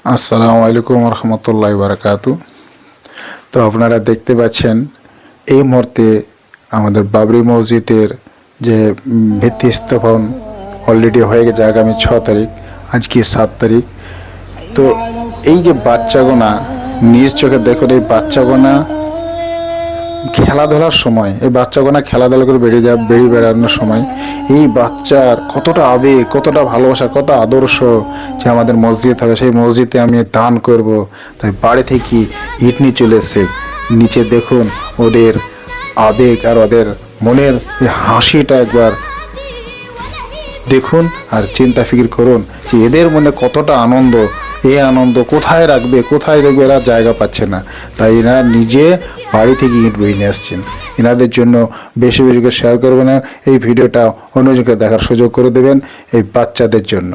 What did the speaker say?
আসসালামু আলাইকুম রহমতুল্লাহি বারাকাতু। তো আপনারা দেখতে পাচ্ছেন এই মুহূর্তে আমাদের বাবরি মসজিদের যে ভিত্তি স্থাপন অলরেডি হয়ে গেছে আগামী 6 তারিখ, আজকে 7 তারিখ। তো এই যে বাচ্চাগোনা নিজ চোখে দেখুন, এই বাচ্চাগোনা খেলাধুলার সময়, এই বাচ্চাগোনা খেলাধুলা করে বেরিয়ে বেড়ানোর সময় এই বাচ্চার কতটা আবেগ, কতটা ভালোবাসা, কত আদর্শ যে আমাদের মসজিদ হবে, সেই মসজিদে আমি দান করব। তাই বাড়ি থেকে ইট নিয়ে চলে এসছে। নিচে দেখুন ওদের আবেগ আর ওদের মনের এই হাসিটা একবার দেখুন আর চিন্তা ফিকির করুন যে এদের মনে কতটা আনন্দ। এই আনন্দ কোথায় রাখবে, কোথায় দেখবে, এরা জায়গা পাচ্ছে না। তাই এরা নিজে বাড়ি থেকে ইট বয়ে নিয়ে আসছেন। এনাদের জন্য বেশি বেশি করে শেয়ার করবেন, এই ভিডিওটা অন্যজনকে দেখার সুযোগ করে দেবেন এই বাচ্চাদের জন্য।